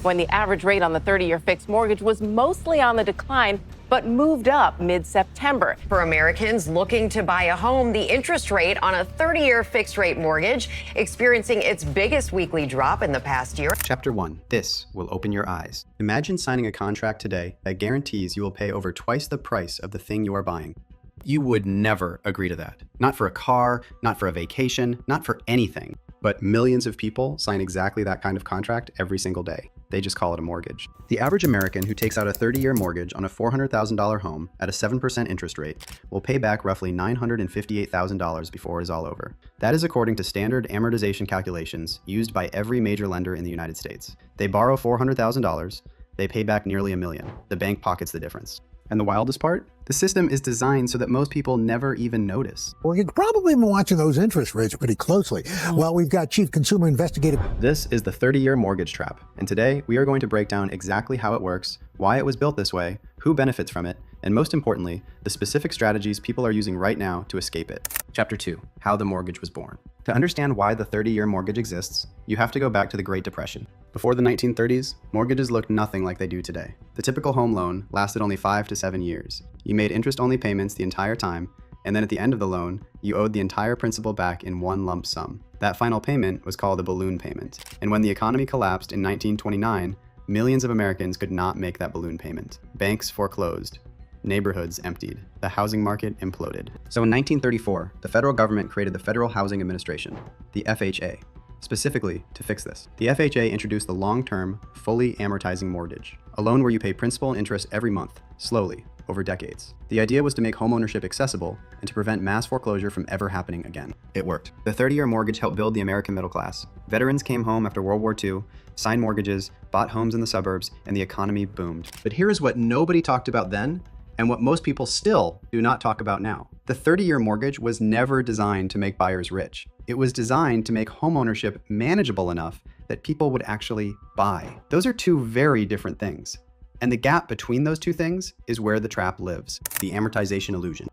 when the average rate on the 30-year fixed mortgage was mostly on the decline, but moved up mid-September. For Americans looking to buy a home, the interest rate on a 30-year fixed-rate mortgage experiencing its biggest weekly drop in the past year. Chapter 1. This will open your eyes. Imagine signing a contract today that guarantees you will pay over twice the price of the thing you are buying. You would never agree to that. Not for a car, not for a vacation, not for anything. But millions of people sign exactly that kind of contract every single day. They just call it a mortgage. The average American who takes out a 30-year mortgage on a $400,000 home at a 7% interest rate will pay back roughly $958,000 before it is all over. That is according to standard amortization calculations used by every major lender in the United States. They borrow $400,000, they pay back nearly $1 million. The bank pockets the difference. And the wildest part? The system is designed so that most people never even notice. Well, you've probably been watching those interest rates pretty closely. Well, we've got Chief Consumer Investigative. This is the 30-year mortgage trap, and today we are going to break down exactly how it works, why it was built this way, who benefits from it, and most importantly, the specific strategies people are using right now to escape it. Chapter 2. How the mortgage was born. To understand why the 30-year mortgage exists, you have to go back to the Great Depression. Before the 1930s, mortgages looked nothing like they do today. The typical home loan lasted only 5 to 7 years. You made interest-only payments the entire time, and then at the end of the loan, you owed the entire principal back in one lump sum. That final payment was called a balloon payment. And when the economy collapsed in 1929, millions of Americans could not make that balloon payment. Banks foreclosed. Neighborhoods emptied. The housing market imploded. So in 1934, the federal government created the Federal Housing Administration, the FHA, specifically to fix this. The FHA introduced the long-term, fully amortizing mortgage, a loan where you pay principal and interest every month, slowly, over decades. The idea was to make homeownership accessible and to prevent mass foreclosure from ever happening again. It worked. The 30-year mortgage helped build the American middle class. Veterans came home after World War II, signed mortgages, bought homes in the suburbs, and the economy boomed. But here is what nobody talked about then, and what most people still do not talk about now. The 30-year mortgage was never designed to make buyers rich. It was designed to make homeownership manageable enough that people would actually buy. Those are two very different things. And the gap between those two things is where the trap lives, the amortization illusion.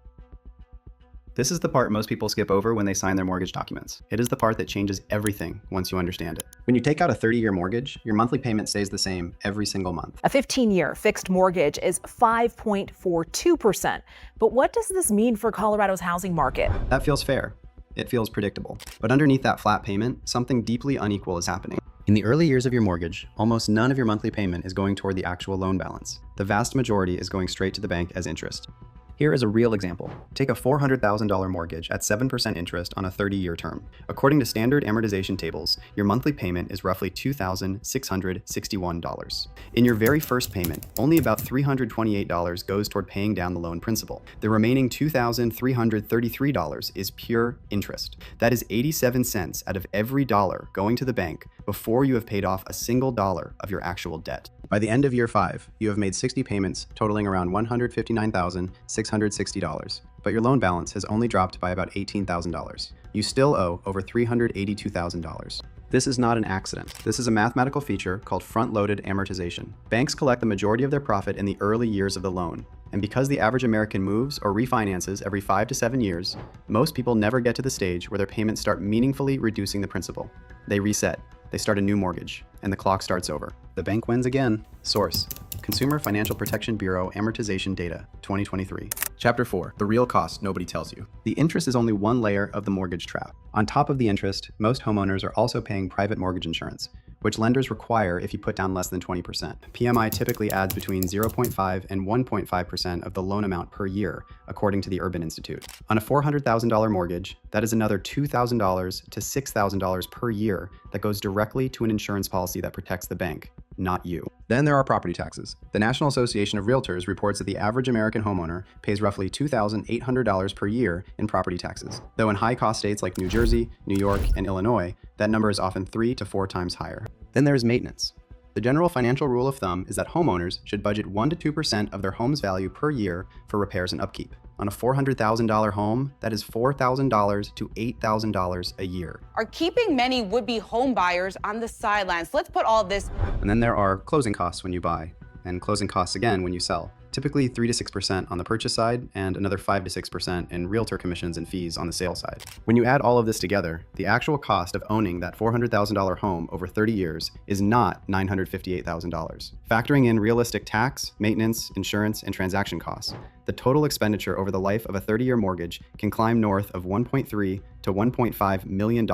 This is the part most people skip over when they sign their mortgage documents. It is the part that changes everything once you understand it. When you take out a 30-year mortgage, your monthly payment stays the same every single month. A 15-year fixed mortgage is 5.42%. But what does this mean for Colorado's housing market? That feels fair. It feels predictable. But underneath that flat payment, something deeply unequal is happening. In the early years of your mortgage, almost none of your monthly payment is going toward the actual loan balance. The vast majority is going straight to the bank as interest. Here is a real example. Take a $400,000 mortgage at 7% interest on a 30-year term. According to standard amortization tables, your monthly payment is roughly $2,661. In your very first payment, only about $328 goes toward paying down the loan principal. The remaining $2,333 is pure interest. That is 87 cents out of every dollar going to the bank before you have paid off a single dollar of your actual debt. By the end of year 5, you have made 60 payments totaling around $159,660, but your loan balance has only dropped by about $18,000. You still owe over $382,000. This is not an accident. This is a mathematical feature called front-loaded amortization. Banks collect the majority of their profit in the early years of the loan, and because the average American moves or refinances every 5 to 7 years, most people never get to the stage where their payments start meaningfully reducing the principal. They reset. They start a new mortgage, and the clock starts over. The bank wins again. Source: Consumer Financial Protection Bureau Amortization Data, 2023. Chapter 4. The real cost nobody tells you. The interest is only one layer of the mortgage trap. On top of the interest, most homeowners are also paying private mortgage insurance, which lenders require if you put down less than 20%. PMI typically adds between 0.5 and 1.5% of the loan amount per year, according to the Urban Institute. On a $400,000 mortgage, that is another $2,000 to $6,000 per year that goes directly to an insurance policy that protects the bank, not you. Then there are property taxes. The National Association of Realtors reports that the average American homeowner pays roughly $2,800 per year in property taxes, though in high-cost states like New Jersey, New York, and Illinois, that number is often 3 to 4 times higher. Then there is maintenance. The general financial rule of thumb is that homeowners should budget 1 to 2% of their home's value per year for repairs and upkeep. On a $400,000 home, that is $4,000 to $8,000 a year. Are keeping many would-be home buyers on the sidelines. Let's put all this. And then there are closing costs when you buy, and closing costs again when you sell. typically 3 to 6% on the purchase side and another 5 to 6% in realtor commissions and fees on the sale side. When you add all of this together, the actual cost of owning that $400,000 home over 30 years is not $958,000. Factoring in realistic tax, maintenance, insurance, and transaction costs, the total expenditure over the life of a 30-year mortgage can climb north of $1.3 to $1.5 million,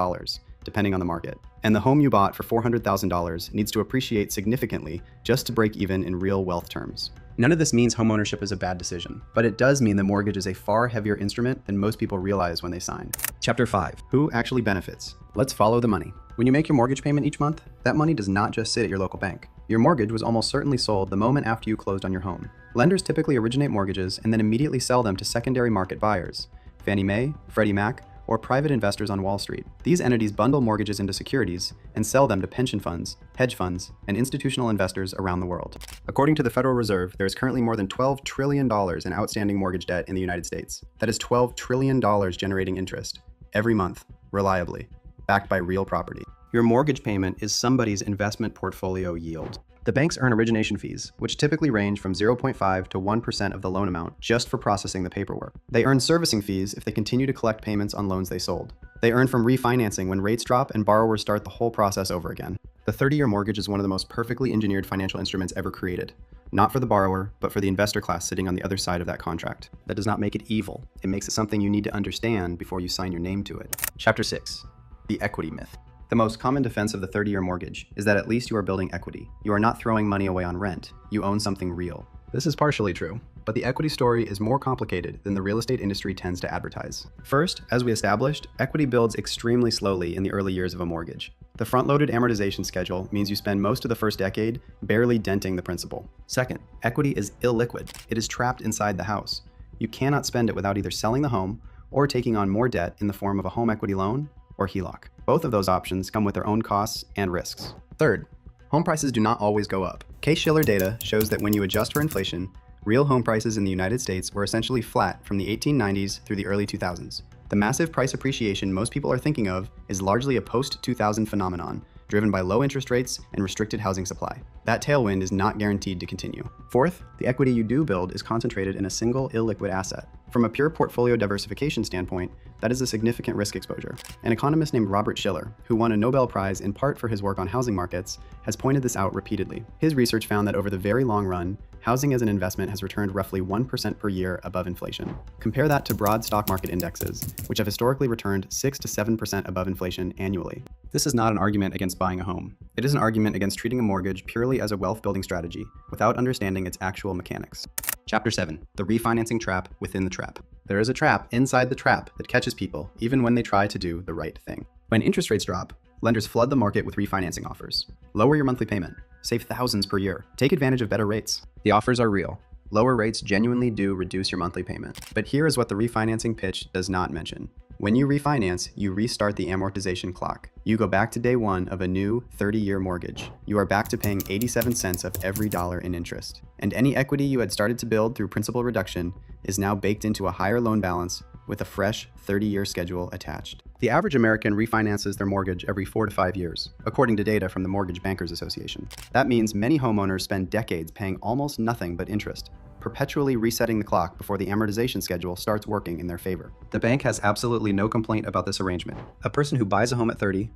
depending on the market. And the home you bought for $400,000 needs to appreciate significantly just to break even in real wealth terms. None of this means homeownership is a bad decision, but it does mean the mortgage is a far heavier instrument than most people realize when they sign. Chapter 5. Who actually benefits? Let's follow the money. When you make your mortgage payment each month, that money does not just sit at your local bank. Your mortgage was almost certainly sold the moment after you closed on your home. Lenders typically originate mortgages and then immediately sell them to secondary market buyers, Fannie Mae, Freddie Mac, or private investors on Wall Street. These entities bundle mortgages into securities and sell them to pension funds, hedge funds, and institutional investors around the world. According to the Federal Reserve, there is currently more than $12 trillion in outstanding mortgage debt in the United States. That is $12 trillion generating interest every month, reliably, backed by real property. Your mortgage payment is somebody's investment portfolio yield. The banks earn origination fees, which typically range from 0.5 to 1% of the loan amount just for processing the paperwork. They earn servicing fees if they continue to collect payments on loans they sold. They earn from refinancing when rates drop and borrowers start the whole process over again. The 30-year mortgage is one of the most perfectly engineered financial instruments ever created. Not for the borrower, but for the investor class sitting on the other side of that contract. That does not make it evil. It makes it something you need to understand before you sign your name to it. Chapter 6. The equity myth. The most common defense of the 30-year mortgage is that at least you are building equity. You are not throwing money away on rent. You own something real. This is partially true, but the equity story is more complicated than the real estate industry tends to advertise. First, as we established, equity builds extremely slowly in the early years of a mortgage. The front-loaded amortization schedule means you spend most of the first decade barely denting the principal. Second, equity is illiquid. It is trapped inside the house. You cannot spend it without either selling the home or taking on more debt in the form of a home equity loan or HELOC. Both of those options come with their own costs and risks. Third, home prices do not always go up. Case-Shiller data shows that when you adjust for inflation, real home prices in the United States were essentially flat from the 1890s through the early 2000s. The massive price appreciation most people are thinking of is largely a post-2000 phenomenon, driven by low interest rates and restricted housing supply. That tailwind is not guaranteed to continue. Fourth, the equity you do build is concentrated in a single illiquid asset. From a pure portfolio diversification standpoint, that is a significant risk exposure. An economist named Robert Shiller, who won a Nobel Prize in part for his work on housing markets, has pointed this out repeatedly. His research found that over the very long run, housing as an investment has returned roughly 1% per year above inflation. Compare that to broad stock market indexes, which have historically returned 6 to 7% above inflation annually. This is not an argument against buying a home. It is an argument against treating a mortgage purely as a wealth-building strategy without understanding its actual mechanics. Chapter 7. The refinancing trap within the trap. There is a trap inside the trap that catches people even when they try to do the right thing. When interest rates drop, lenders flood the market with refinancing offers. Lower your monthly payment. Save thousands per year. Take advantage of better rates. The offers are real. Lower rates genuinely do reduce your monthly payment. But here is what the refinancing pitch does not mention. When you refinance, you restart the amortization clock. You go back to day one of a new 30-year mortgage. You are back to paying 87 cents of every dollar in interest. And any equity you had started to build through principal reduction is now baked into a higher loan balance with a fresh 30-year schedule attached. The average American refinances their mortgage every 4 to 5 years, according to data from the Mortgage Bankers Association. That means many homeowners spend decades paying almost nothing but interest, perpetually resetting the clock before the amortization schedule starts working in their favor. The bank has absolutely no complaint about this arrangement. A person who buys a home at 30,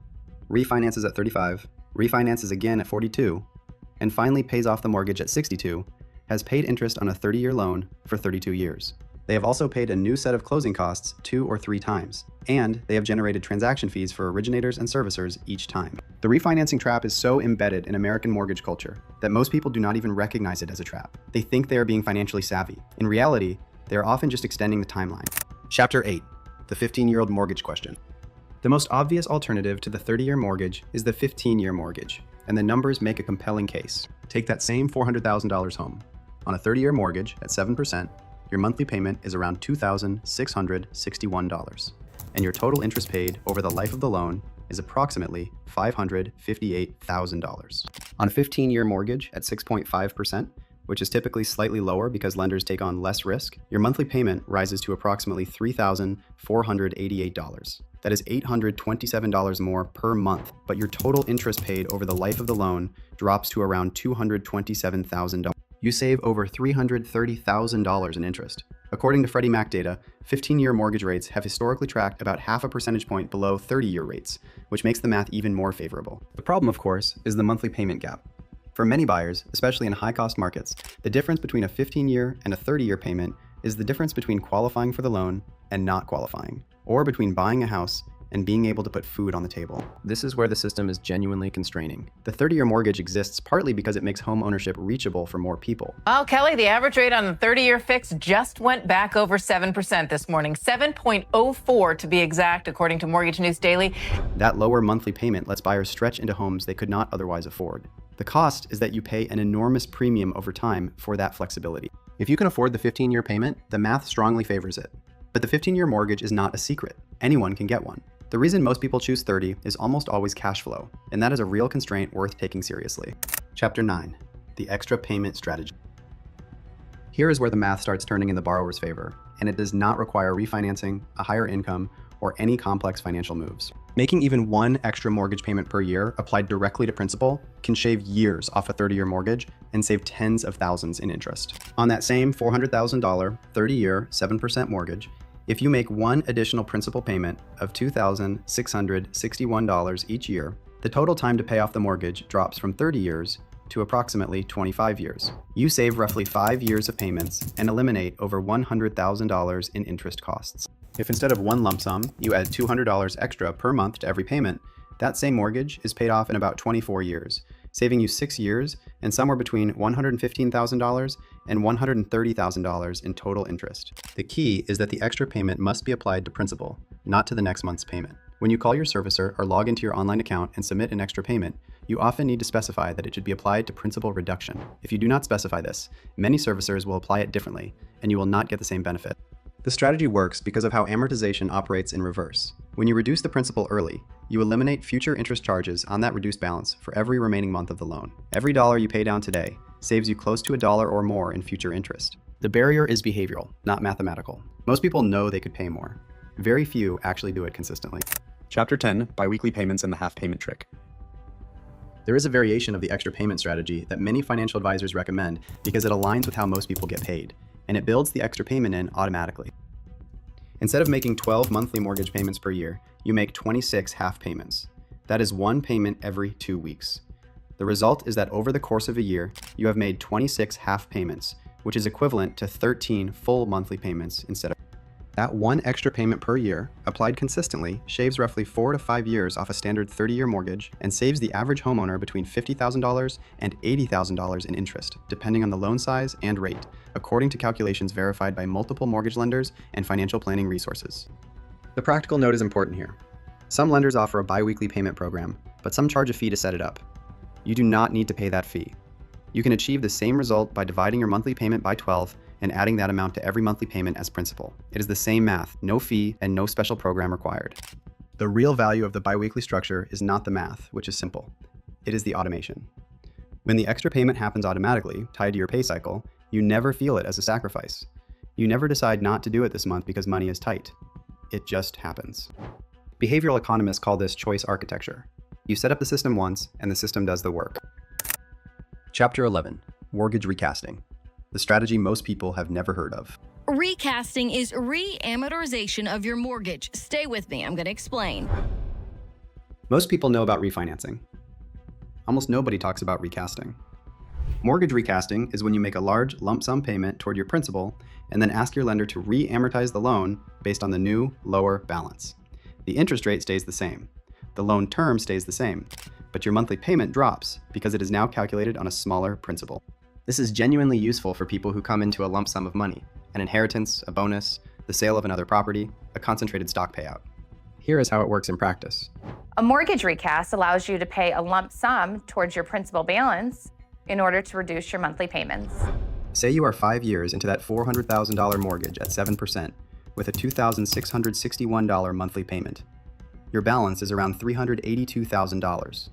refinances at 35, refinances again at 42, and finally pays off the mortgage at 62, has paid interest on a 30-year loan for 32 years. They have also paid a new set of closing costs 2 or 3 times, and they have generated transaction fees for originators and servicers each time. The refinancing trap is so embedded in American mortgage culture that most people do not even recognize it as a trap. They think they are being financially savvy. In reality, they are often just extending the timeline. Chapter 8. The 15-year-old mortgage question. The most obvious alternative to the 30-year mortgage is the 15-year mortgage, and the numbers make a compelling case. Take that same $400,000 home. On a 30-year mortgage at 7%, your monthly payment is around $2,661, and your total interest paid over the life of the loan is approximately $558,000. On a 15-year mortgage at 6.5%, which is typically slightly lower because lenders take on less risk, your monthly payment rises to approximately $3,488. That is $827 more per month, but your total interest paid over the life of the loan drops to around $227,000. you save over $330,000 in interest. According to Freddie Mac data, 15-year mortgage rates have historically tracked about half a percentage point below 30-year rates, which makes the math even more favorable. The problem, of course, is the monthly payment gap. For many buyers, especially in high-cost markets, the difference between a 15-year and a 30-year payment is the difference between qualifying for the loan and not qualifying, or between buying a house and being able to put food on the table. This is where the system is genuinely constraining. The 30-year mortgage exists partly because it makes home ownership reachable for more people. Well, Kelly, the average rate on the 30-year fix just went back over 7% this morning, 7.04 to be exact, according to Mortgage News Daily. That lower monthly payment lets buyers stretch into homes they could not otherwise afford. The cost is that you pay an enormous premium over time for that flexibility. If you can afford the 15-year payment, the math strongly favors it. But the 15-year mortgage is not a secret. Anyone can get one. The reason most people choose 30 is almost always cash flow, and that is a real constraint worth taking seriously. Chapter 9, the extra payment strategy. Here is where the math starts turning in the borrower's favor, and it does not require refinancing, a higher income, or any complex financial moves. Making even one extra mortgage payment per year applied directly to principal can shave years off a 30-year mortgage and save tens of thousands in interest. On that same $400,000, 30-year, 7% mortgage, if you make one additional principal payment of $2,661 each year, the total time to pay off the mortgage drops from 30 years to approximately 25 years. You save roughly 5 years of payments and eliminate over $100,000 in interest costs. If instead of one lump sum, you add $200 extra per month to every payment, that same mortgage is paid off in about 24 years, saving you 6 years and somewhere between $115,000 and $130,000 in total interest. The key is that the extra payment must be applied to principal, not to the next month's payment. When you call your servicer or log into your online account and submit an extra payment, you often need to specify that it should be applied to principal reduction. If you do not specify this, many servicers will apply it differently, and you will not get the same benefit. The strategy works because of how amortization operates in reverse. When you reduce the principal early, you eliminate future interest charges on that reduced balance for every remaining month of the loan. Every dollar you pay down today saves you close to $1 or more in future interest. The barrier is behavioral, not mathematical. Most people know they could pay more. Very few actually do it consistently. Chapter 10, Biweekly Payments and the Half Payment Trick. There is a variation of the extra payment strategy that many financial advisors recommend because it aligns with how most people get paid, and it builds the extra payment in automatically. Instead of making 12 monthly mortgage payments per year, you make 26 half payments. That is one payment every 2 weeks. The result is that over the course of a year, you have made 26 half payments, which is equivalent to 13 full monthly payments instead of. That one extra payment per year, applied consistently, shaves roughly 4 to 5 years off a standard 30-year mortgage and saves the average homeowner between $50,000 and $80,000 in interest, depending on the loan size and rate, according to calculations verified by multiple mortgage lenders and financial planning resources. The practical note is important here. Some lenders offer a biweekly payment program, but some charge a fee to set it up. You do not need to pay that fee. You can achieve the same result by dividing your monthly payment by 12 and adding that amount to every monthly payment as principal. It is the same math, no fee, and no special program required. The real value of the biweekly structure is not the math, which is simple. It is the automation. When the extra payment happens automatically, tied to your pay cycle, you never feel it as a sacrifice. You never decide not to do it this month because money is tight. It just happens. Behavioral economists call this choice architecture. You set up the system once, and the system does the work. Chapter 11, Mortgage Recasting. The strategy most people have never heard of. Recasting is re-amortization of your mortgage. Stay with me, I'm going to explain. Most people know about refinancing. Almost nobody talks about recasting. Mortgage recasting is when you make a large lump sum payment toward your principal and then ask your lender to re-amortize the loan based on the new, lower balance. The interest rate stays the same. The loan term stays the same, but your monthly payment drops because it is now calculated on a smaller principal. This is genuinely useful for people who come into a lump sum of money, an inheritance, a bonus, the sale of another property, a concentrated stock payout. Here is how it works in practice. A mortgage recast allows you to pay a lump sum towards your principal balance in order to reduce your monthly payments. Say you are 5 years into that $400,000 mortgage at 7% with a $2,661 monthly payment. Your balance is around $382,000.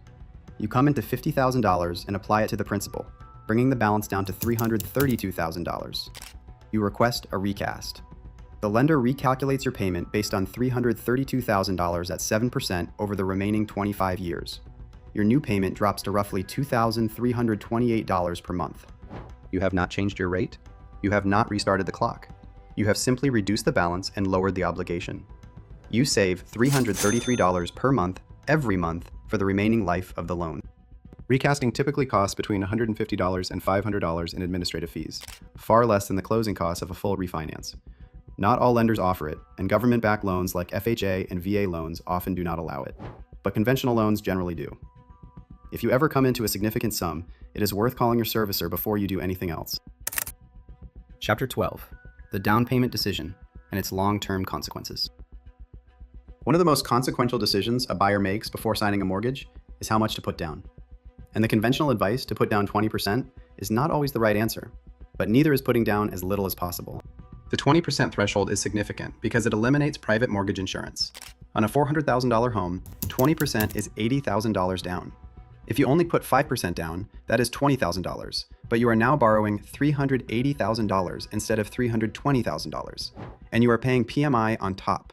You come into $50,000 and apply it to the principal, bringing the balance down to $332,000. You request a recast. The lender recalculates your payment based on $332,000 at 7% over the remaining 25 years. Your new payment drops to roughly $2,328 per month. You have not changed your rate. You have not restarted the clock. You have simply reduced the balance and lowered the obligation. You save $333 per month every month for the remaining life of the loan. Recasting typically costs between $150 and $500 in administrative fees, far less than the closing costs of a full refinance. Not all lenders offer it, and government-backed loans like FHA and VA loans often do not allow it, but conventional loans generally do. If you ever come into a significant sum, it is worth calling your servicer before you do anything else. Chapter 12: The Down Payment Decision and its Long-Term Consequences. One of the most consequential decisions a buyer makes before signing a mortgage is how much to put down. And the conventional advice to put down 20% is not always the right answer, but neither is putting down as little as possible. The 20% threshold is significant because it eliminates private mortgage insurance. On a $400,000 home, 20% is $80,000 down. If you only put 5% down, that is $20,000, but you are now borrowing $380,000 instead of $320,000, and you are paying PMI on top.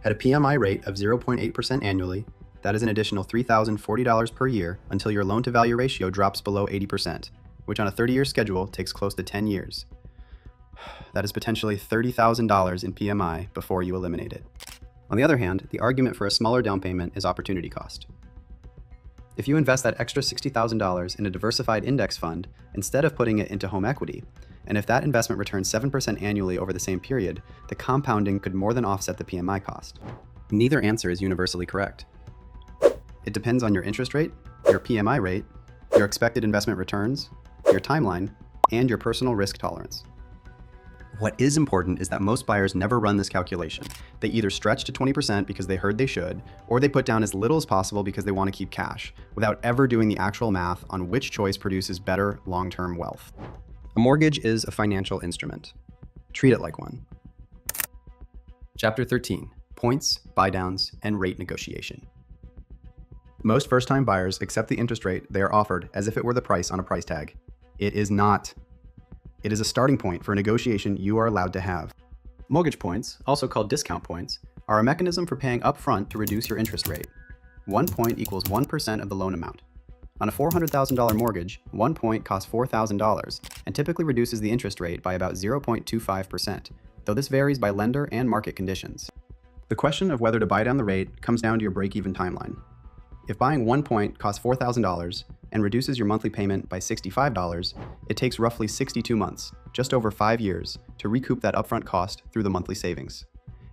At a PMI rate of 0.8% annually, that is an additional $3,040 per year until your loan-to-value ratio drops below 80%, which on a 30-year schedule takes close to 10 years. That is potentially $30,000 in PMI before you eliminate it. On the other hand, the argument for a smaller down payment is opportunity cost. If you invest that extra $60,000 in a diversified index fund instead of putting it into home equity, and if that investment returns 7% annually over the same period, the compounding could more than offset the PMI cost. Neither answer is universally correct. It depends on your interest rate, your PMI rate, your expected investment returns, your timeline, and your personal risk tolerance. What is important is that most buyers never run this calculation. They either stretch to 20% because they heard they should, or they put down as little as possible because they want to keep cash, without ever doing the actual math on which choice produces better long-term wealth. A mortgage is a financial instrument. Treat it like one. Chapter 13: Points, buydowns, and rate negotiation. Most first-time buyers accept the interest rate they are offered as if it were the price on a price tag. It is not. It is a starting point for a negotiation you are allowed to have. Mortgage points, also called discount points, are a mechanism for paying upfront to reduce your interest rate. 1 point equals 1% of the loan amount. On a $400,000 mortgage, 1 point costs $4,000 and typically reduces the interest rate by about 0.25%, though this varies by lender and market conditions. The question of whether to buy down the rate comes down to your break-even timeline. If buying 1 point costs $4,000 and reduces your monthly payment by $65, it takes roughly 62 months, just over 5 years, to recoup that upfront cost through the monthly savings.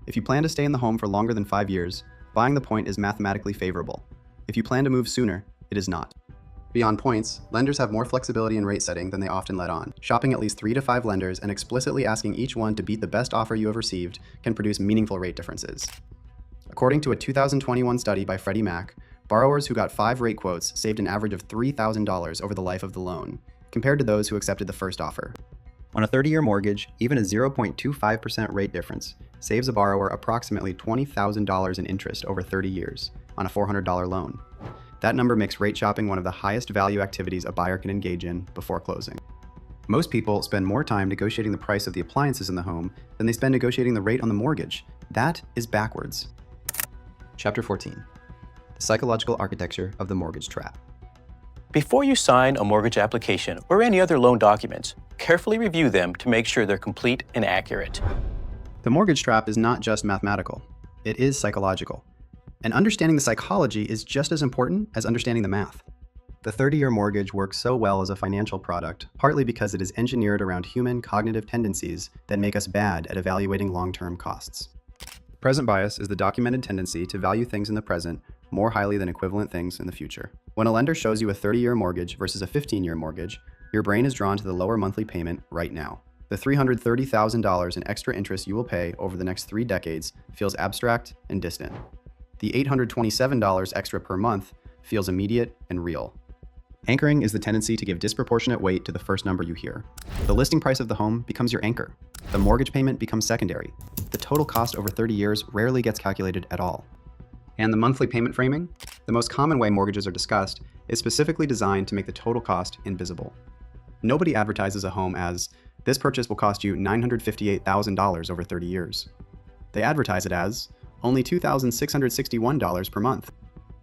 If you plan to stay in the home for longer than 5 years, buying the point is mathematically favorable. If you plan to move sooner, it is not. Beyond points, lenders have more flexibility in rate setting than they often let on. Shopping at least 3 to 5 lenders and explicitly asking each one to beat the best offer you have received can produce meaningful rate differences. According to a 2021 study by Freddie Mac, borrowers who got 5 rate quotes saved an average of $3,000 over the life of the loan, compared to those who accepted the first offer. On a 30-year mortgage, even a 0.25% rate difference saves a borrower approximately $20,000 in interest over 30 years on a $400 loan. That number makes rate shopping one of the highest value activities a buyer can engage in before closing. Most people spend more time negotiating the price of the appliances in the home than they spend negotiating the rate on the mortgage. That is backwards. Chapter 14: The Psychological Architecture of the Mortgage Trap. Before you sign a mortgage application or any other loan documents, carefully review them to make sure they're complete and accurate. The mortgage trap is not just mathematical, it is psychological. And understanding the psychology is just as important as understanding the math. The 30-year mortgage works so well as a financial product, partly because it is engineered around human cognitive tendencies that make us bad at evaluating long-term costs. Present bias is the documented tendency to value things in the present more highly than equivalent things in the future. When a lender shows you a 30-year mortgage versus a 15-year mortgage, your brain is drawn to the lower monthly payment right now. The $330,000 in extra interest you will pay over the next 3 decades feels abstract and distant. The $827 extra per month feels immediate and real. Anchoring is the tendency to give disproportionate weight to the first number you hear. The listing price of the home becomes your anchor. The mortgage payment becomes secondary. The total cost over 30 years rarely gets calculated at all. And the monthly payment framing? The most common way mortgages are discussed is specifically designed to make the total cost invisible. Nobody advertises a home as, this purchase will cost you $958,000 over 30 years. They advertise it as, only $2,661 per month.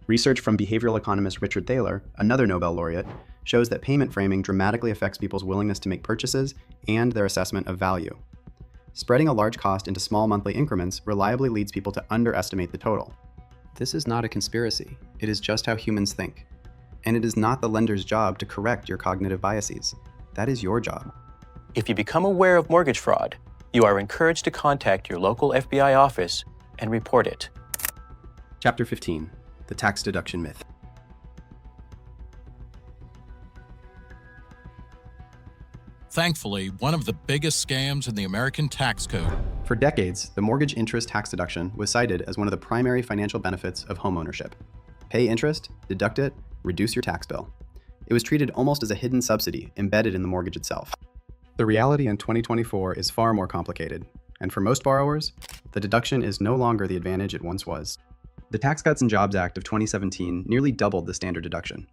Research from behavioral economist Richard Thaler, another Nobel laureate, shows that payment framing dramatically affects people's willingness to make purchases and their assessment of value. Spreading a large cost into small monthly increments reliably leads people to underestimate the total. This is not a conspiracy. It is just how humans think. And it is not the lender's job to correct your cognitive biases. That is your job. If you become aware of mortgage fraud, you are encouraged to contact your local FBI office and report it. Chapter 15, the tax deduction myth. Thankfully, one of the biggest scams in the American tax code. For decades, the mortgage interest tax deduction was cited as one of the primary financial benefits of homeownership. Pay interest, deduct it, reduce your tax bill. It was treated almost as a hidden subsidy embedded in the mortgage itself. The reality in 2024 is far more complicated, and for most borrowers, the deduction is no longer the advantage it once was. The Tax Cuts and Jobs Act of 2017 nearly doubled the standard deduction.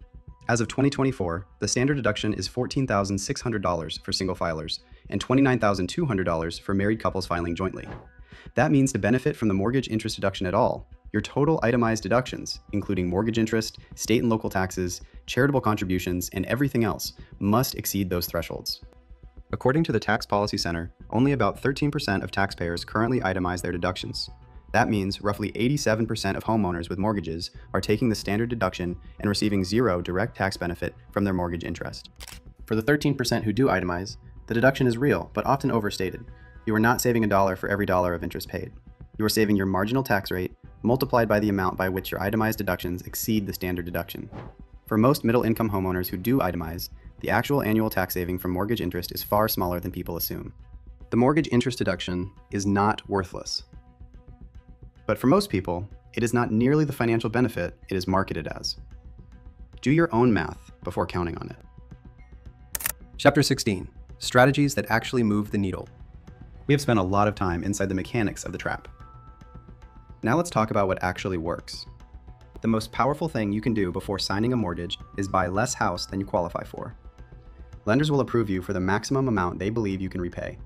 As of 2024, the standard deduction is $14,600 for single filers and $29,200 for married couples filing jointly. That means to benefit from the mortgage interest deduction at all, your total itemized deductions, including mortgage interest, state and local taxes, charitable contributions, and everything else, must exceed those thresholds. According to the Tax Policy Center, only about 13% of taxpayers currently itemize their deductions. That means roughly 87% of homeowners with mortgages are taking the standard deduction and receiving zero direct tax benefit from their mortgage interest. For the 13% who do itemize, the deduction is real, but often overstated. You are not saving $1 for every dollar of interest paid. You are saving your marginal tax rate multiplied by the amount by which your itemized deductions exceed the standard deduction. For most middle-income homeowners who do itemize, the actual annual tax saving from mortgage interest is far smaller than people assume. The mortgage interest deduction is not worthless. But for most people, it is not nearly the financial benefit it is marketed as. Do your own math before counting on it. Chapter 16, strategies that actually move the needle. We have spent a lot of time inside the mechanics of the trap. Now let's talk about what actually works. The most powerful thing you can do before signing a mortgage is buy less house than you qualify for. Lenders will approve you for the maximum amount they believe you can repay.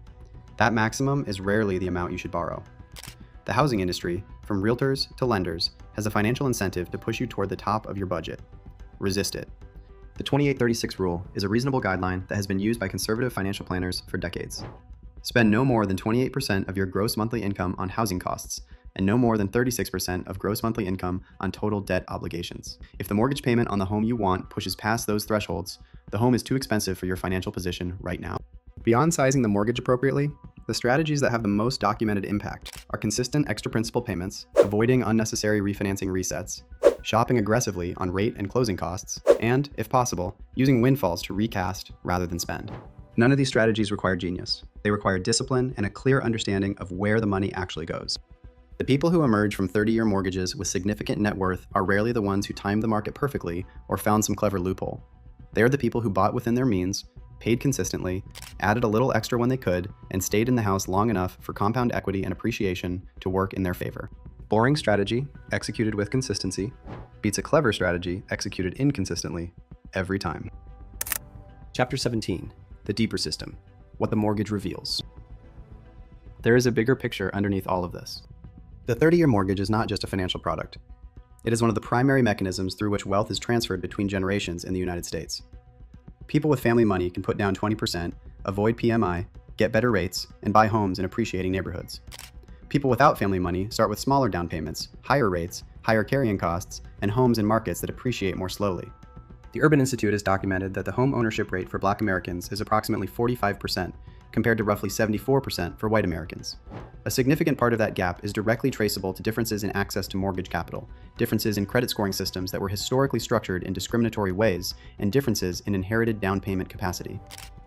That maximum is rarely the amount you should borrow. The housing industry, from realtors to lenders, has a financial incentive to push you toward the top of your budget. Resist it. The 2836 rule is a reasonable guideline that has been used by conservative financial planners for decades. Spend no more than 28% of your gross monthly income on housing costs, and no more than 36% of gross monthly income on total debt obligations. If the mortgage payment on the home you want pushes past those thresholds, the home is too expensive for your financial position right now. Beyond sizing the mortgage appropriately, the strategies that have the most documented impact are consistent extra principal payments, avoiding unnecessary refinancing resets, shopping aggressively on rate and closing costs, and, if possible, using windfalls to recast rather than spend. None of these strategies require genius. They require discipline and a clear understanding of where the money actually goes. The people who emerge from 30-year mortgages with significant net worth are rarely the ones who timed the market perfectly or found some clever loophole. They are the people who bought within their means, paid consistently, added a little extra when they could, and stayed in the house long enough for compound equity and appreciation to work in their favor. Boring strategy, executed with consistency, beats a clever strategy executed inconsistently every time. Chapter 17, the deeper system, what the mortgage reveals. There is a bigger picture underneath all of this. The 30-year mortgage is not just a financial product. It is one of the primary mechanisms through which wealth is transferred between generations in the United States. People with family money can put down 20%, avoid PMI, get better rates, and buy homes in appreciating neighborhoods. People without family money start with smaller down payments, higher rates, higher carrying costs, and homes in markets that appreciate more slowly. The Urban Institute has documented that the home ownership rate for Black Americans is approximately 45%, compared to roughly 74% for white Americans. A significant part of that gap is directly traceable to differences in access to mortgage capital, differences in credit scoring systems that were historically structured in discriminatory ways, and differences in inherited down payment capacity.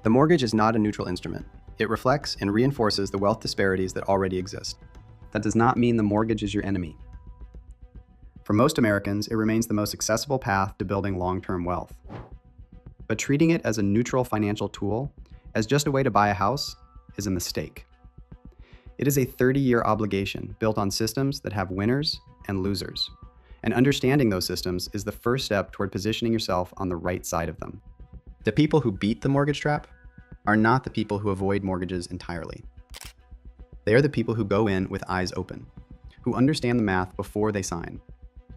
The mortgage is not a neutral instrument. It reflects and reinforces the wealth disparities that already exist. That does not mean the mortgage is your enemy. For most Americans, it remains the most accessible path to building long-term wealth. But treating it as a neutral financial tool, as just a way to buy a house, is a mistake. It is a 30-year obligation built on systems that have winners and losers. And understanding those systems is the first step toward positioning yourself on the right side of them. The people who beat the mortgage trap are not the people who avoid mortgages entirely. They are the people who go in with eyes open, who understand the math before they sign,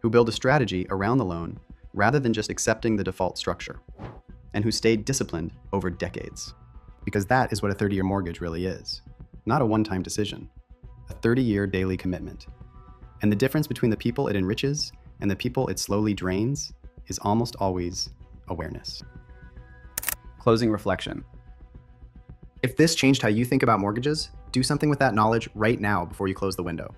who build a strategy around the loan rather than just accepting the default structure. and who stayed disciplined over decades. Because that is what a 30-year mortgage really is. Not a one-time decision, a 30-year daily commitment. And the difference between the people it enriches and the people it slowly drains is almost always awareness. Closing reflection. If this changed how you think about mortgages, do something with that knowledge right now before you close the window.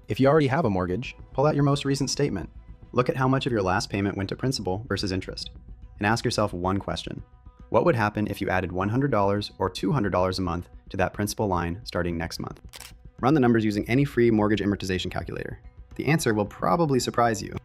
If you already have a mortgage, pull out your most recent statement. Look at how much of your last payment went to principal versus interest, and ask yourself one question. What would happen if you added $100 or $200 a month to that principal line starting next month? Run the numbers using any free mortgage amortization calculator. The answer will probably surprise you.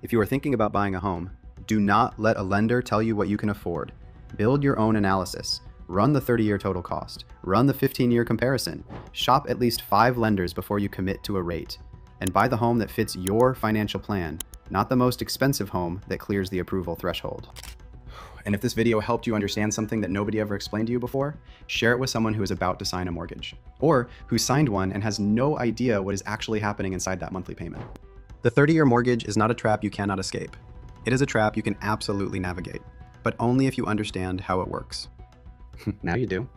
If you are thinking about buying a home, do not let a lender tell you what you can afford. Build your own analysis. Run the 30-year total cost. Run the 15-year comparison. Shop at least 5 lenders before you commit to a rate. And buy the home that fits your financial plan, not the most expensive home that clears the approval threshold. And if this video helped you understand something that nobody ever explained to you before, share it with someone who is about to sign a mortgage, or who signed one and has no idea what is actually happening inside that monthly payment. The 30-year mortgage is not a trap you cannot escape. It is a trap you can absolutely navigate, but only if you understand how it works. Now you do.